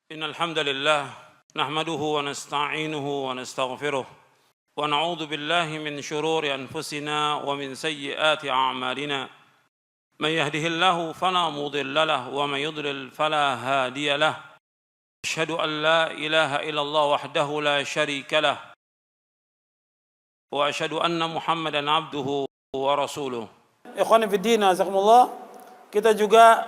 إن الحمد لله نحمده ونستعينه ونستغفره ونعوذ بالله من شرور أنفسنا ومن سيئات أعمالنا من يهده الله فلا مضل له ومن يضلل فلا هادي له أشهد أن لا إله إلا الله وحده لا شريك له وأشهد أن محمدا عبده ورسوله. Ikhwan fillah, jazakumullah. Kita juga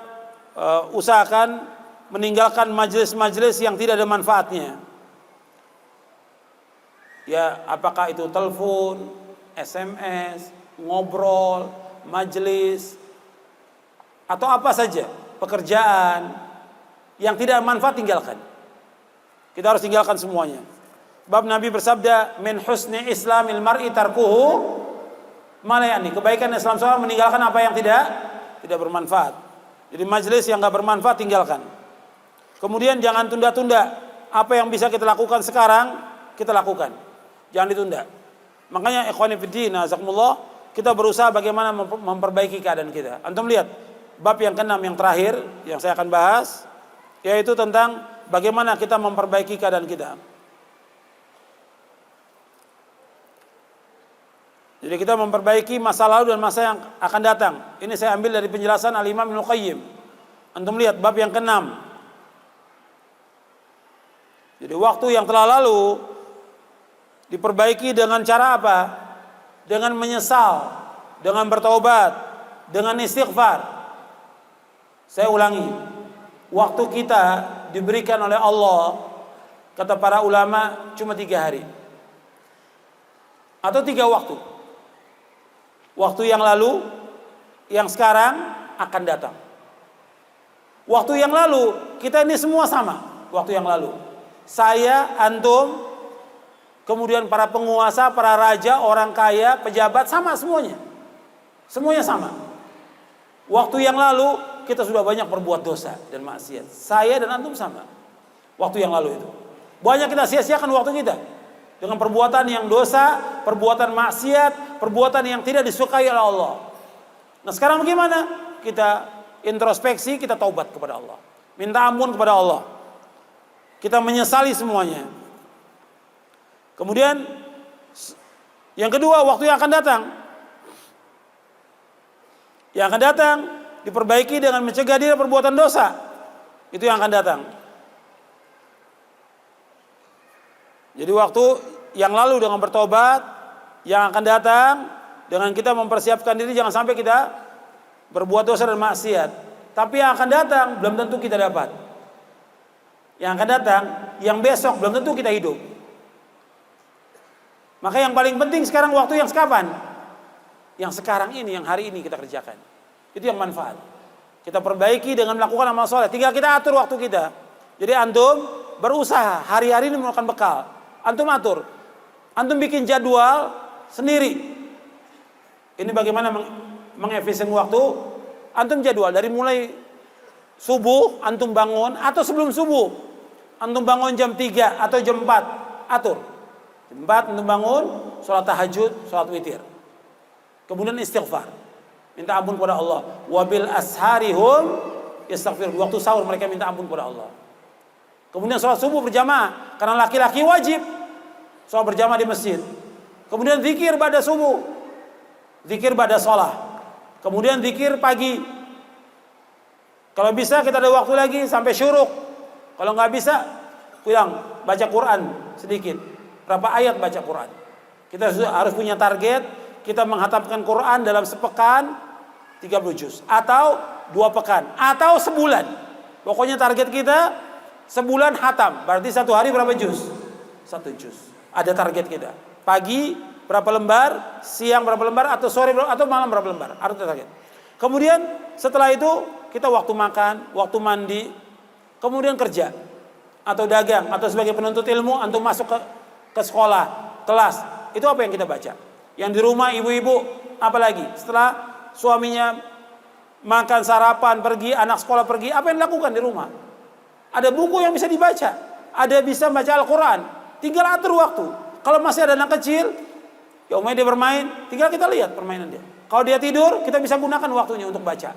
usahakan meninggalkan majelis-majelis yang tidak ada manfaatnya. Ya, apakah itu telepon, SMS, ngobrol, majelis, atau apa saja, pekerjaan yang tidak manfaat tinggalkan. Kita harus tinggalkan semuanya. Bab Nabi bersabda, "Min husni islamil mar'i tarkuhu ma la ya'ni." Kebaikan Islam seorang meninggalkan apa yang tidak bermanfaat. Jadi majelis yang enggak bermanfaat tinggalkan. Kemudian jangan tunda-tunda. Apa yang bisa kita lakukan sekarang, kita lakukan. Jangan ditunda. Makanya ikhwani fillah, jazakumullah, kita berusaha bagaimana memperbaiki keadaan kita. Antum lihat bab yang ke-6 yang terakhir yang saya akan bahas, yaitu tentang bagaimana kita memperbaiki keadaan kita. Jadi kita memperbaiki masa lalu dan masa yang akan datang. Ini saya ambil dari penjelasan Al-Imam Ibnu Qayyim. Antum lihat bab yang ke-6. Jadi waktu yang telah lalu diperbaiki dengan cara apa? Dengan menyesal, dengan bertaubat, dengan istighfar. Saya ulangi, waktu kita diberikan oleh Allah, kata para ulama, cuma 3 hari atau 3 waktu. Waktu yang lalu, yang sekarang akan datang. Waktu yang lalu, kita ini semua sama. Waktu yang lalu, saya, antum, kemudian para penguasa, para raja, orang kaya, pejabat, sama semuanya. Semuanya sama. Waktu yang lalu kita sudah banyak berbuat dosa dan maksiat. Saya dan antum sama. Waktu yang lalu itu banyak kita sia-siakan waktu kita dengan perbuatan yang dosa, perbuatan maksiat, perbuatan yang tidak disukai oleh Allah. Nah sekarang bagaimana? Kita introspeksi, kita taubat kepada Allah, minta ampun kepada Allah. Kita menyesali semuanya. Kemudian yang kedua, waktu yang akan datang. Yang akan datang diperbaiki dengan mencegah diri perbuatan dosa. Itu yang akan datang. Jadi waktu yang lalu dengan bertobat, yang akan datang dengan kita mempersiapkan diri jangan sampai kita berbuat dosa dan maksiat. Tapi yang akan datang belum tentu kita dapat. Yang akan datang, yang besok belum tentu kita hidup. Maka yang paling penting sekarang waktu yang sekapan? Yang sekarang ini, yang hari ini kita kerjakan. Itu yang manfaat. Kita perbaiki dengan melakukan amal soleh. Tinggal kita atur waktu kita. Jadi antum berusaha hari-hari ini melakukan bekal. Antum atur. Antum bikin jadwal sendiri. Ini bagaimana mengefisien waktu. Antum jadwal dari mulai subuh antum bangun atau sebelum subuh. Antum bangun jam 3 atau jam 4, atur. Jam 4 antum bangun, sholat tahajud, sholat witir. Kemudian istighfar. Minta ampun kepada Allah. Wabil asharihum yastaghfir. Waktu sahur mereka minta ampun kepada Allah. Kemudian sholat subuh berjamaah. Karena laki-laki wajib sholat berjamaah di masjid. Kemudian zikir pada subuh. Zikir pada sholat. Kemudian zikir pagi. Kalau bisa kita ada waktu lagi sampai syuruk. Kalau nggak bisa, pulang baca Quran sedikit. Berapa ayat baca Quran? Kita harus punya target. Kita menghatamkan Quran dalam sepekan 30 juz. Atau 2 pekan. Atau sebulan. Pokoknya target kita sebulan hatam. Berarti 1 hari berapa juz? 1 juz. Ada target kita. Pagi berapa lembar, siang berapa lembar, atau sore berapa, atau malam berapa lembar. Ada target. Kemudian setelah itu kita waktu makan, waktu mandi, kemudian kerja atau dagang atau sebagai penuntut ilmu, antum masuk ke sekolah, kelas. Itu apa yang kita baca? Yang di rumah ibu-ibu, apalagi setelah suaminya makan sarapan, pergi, anak sekolah pergi, apa yang dilakukan di rumah? Ada buku yang bisa dibaca, ada bisa baca Al-Quran. Tinggal atur waktu. Kalau masih ada anak kecil, ya umumnya dia bermain, tinggal kita lihat permainan dia. Kalau dia tidur, kita bisa gunakan waktunya untuk baca.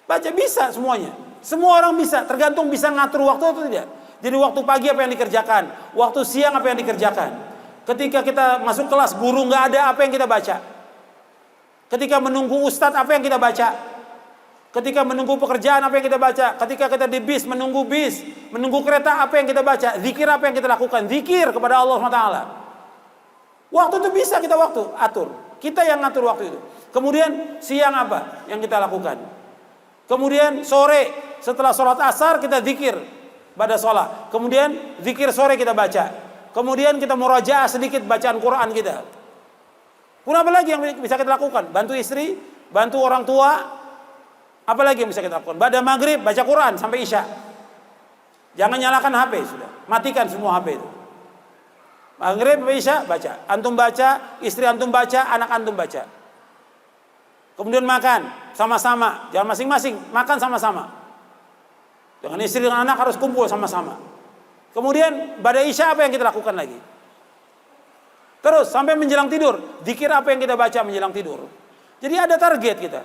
Baca bisa semuanya. Semua orang bisa, tergantung bisa ngatur waktu atau tidak. Jadi waktu pagi apa yang dikerjakan, waktu siang apa yang dikerjakan. Ketika kita masuk kelas guru nggak ada, apa yang kita baca. Ketika menunggu ustadz apa yang kita baca. Ketika menunggu pekerjaan apa yang kita baca. Ketika kita di bis, menunggu kereta apa yang kita baca. Zikir apa yang kita lakukan, zikir kepada Allah SWT. Waktu itu bisa kita atur. Kita yang ngatur waktu itu. Kemudian siang apa yang kita lakukan. Kemudian sore setelah sholat asar kita zikir pada sholat. Kemudian zikir sore kita baca. Kemudian kita murajaah sedikit bacaan Quran kita. Kemudian apa lagi yang bisa kita lakukan? Bantu istri, bantu orang tua. Apa lagi yang bisa kita lakukan? Pada maghrib baca Quran sampai isya. Jangan nyalakan HP sudah. Matikan semua HP itu. Maghrib sampai isya baca. Antum baca, istri antum baca, anak antum baca. Kemudian makan sama-sama, jangan masing-masing, makan sama-sama. Dengan istri dengan anak harus kumpul sama-sama. Kemudian pada isya apa yang kita lakukan lagi? Terus sampai menjelang tidur, zikir apa yang kita baca menjelang tidur. Jadi ada target kita.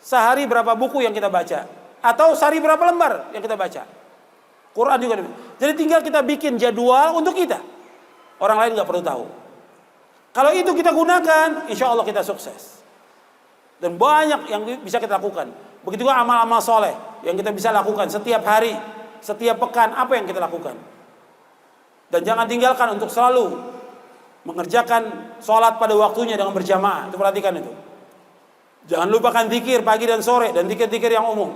Sehari berapa buku yang kita baca, atau sehari berapa lembar yang kita baca. Quran juga. Jadi tinggal kita bikin jadwal untuk kita. Orang lain nggak perlu tahu. Kalau itu kita gunakan, insya Allah kita sukses. Dan banyak yang bisa kita lakukan. Begitu juga amal-amal soleh yang kita bisa lakukan setiap hari, setiap pekan, apa yang kita lakukan. Dan jangan tinggalkan untuk selalu mengerjakan sholat pada waktunya dengan berjamaah. Itu perhatikan itu. Jangan lupakan zikir pagi dan sore dan zikir-zikir yang umum.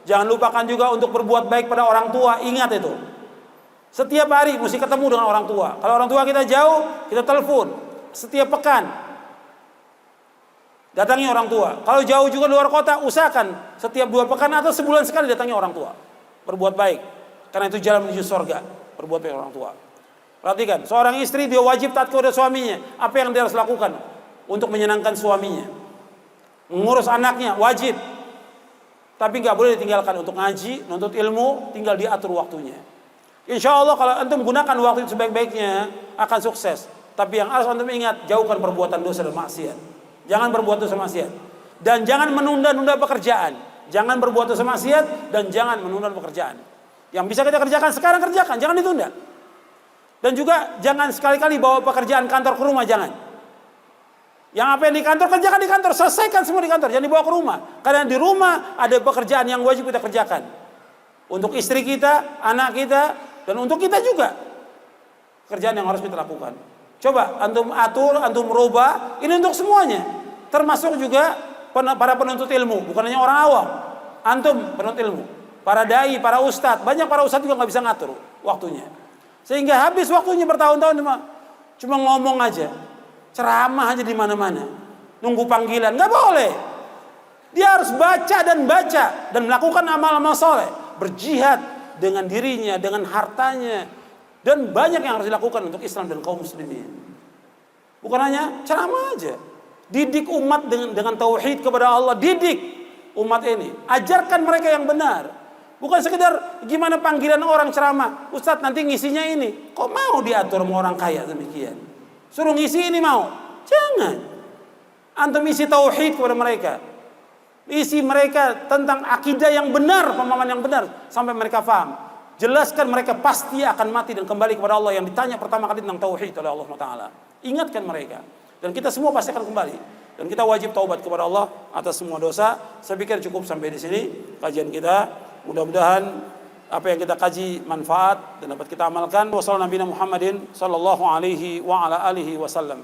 Jangan lupakan juga untuk berbuat baik pada orang tua. Ingat itu. Setiap hari mesti ketemu dengan orang tua. Kalau orang tua kita jauh, kita telepon. Setiap pekan datangi orang tua. Kalau jauh juga luar kota, usahakan setiap 2 pekan atau sebulan sekali datangi orang tua. Berbuat baik. Karena itu jalan menuju surga. Berbuat baik orang tua. Perhatikan, seorang istri dia wajib taat kepada suaminya. Apa yang dia harus lakukan untuk menyenangkan suaminya? Mengurus anaknya wajib. Tapi nggak boleh ditinggalkan untuk ngaji, nuntut ilmu, tinggal diatur waktunya. Insya Allah kalau antum gunakan waktu itu sebaik-baiknya akan sukses. Tapi yang harus antum ingat, jauhkan perbuatan dosa dan maksiat. Jangan berbuat dosa maksiat. Dan jangan menunda-nunda pekerjaan. Jangan berbuat dosa maksiat dan jangan menunda pekerjaan. Yang bisa kita kerjakan sekarang kerjakan, jangan ditunda. Dan juga jangan sekali-kali bawa pekerjaan kantor ke rumah, jangan. Yang apa yang di kantor kerjakan di kantor, selesaikan semua di kantor, jangan dibawa ke rumah. Karena di rumah ada pekerjaan yang wajib kita kerjakan. Untuk istri kita, anak kita, dan untuk kita juga. Kerjaan yang harus kita lakukan. Coba antum atur, antum merubah, ini untuk semuanya. Termasuk juga para penuntut ilmu, bukan hanya orang awam. Antum penuntut ilmu, para dai, para ustadz, banyak para ustadz juga nggak bisa ngatur waktunya. Sehingga habis waktunya bertahun-tahun cuma ngomong aja, ceramah aja di mana-mana, nunggu panggilan, nggak boleh. Dia harus baca dan melakukan amal-amal soleh, berjihad dengan dirinya, dengan hartanya, dan banyak yang harus dilakukan untuk Islam dan kaum muslimin. Bukan hanya ceramah aja, didik umat dengan tauhid kepada Allah, didik umat ini, ajarkan mereka yang benar. Bukan sekedar gimana panggilan orang ceramah, Ustadz nanti ngisinya ini. Kok mau diatur sama orang kaya demikian? Suruh ngisi ini mau? Jangan. Antum isi tauhid kepada mereka. Isi mereka tentang akidah yang benar, pemahaman yang benar sampai mereka faham. Jelaskan mereka pasti akan mati dan kembali kepada Allah yang ditanya pertama kali tentang tauhid oleh Allah Taala. Ingatkan mereka. Dan kita semua pasti akan kembali. Dan kita wajib taubat kepada Allah atas semua dosa. Saya pikir cukup sampai di sini kajian kita. Mudah-mudahan apa yang kita kaji manfaat dan dapat kita amalkan. Wassalamualaikum warahmatullahi wabarakatuh.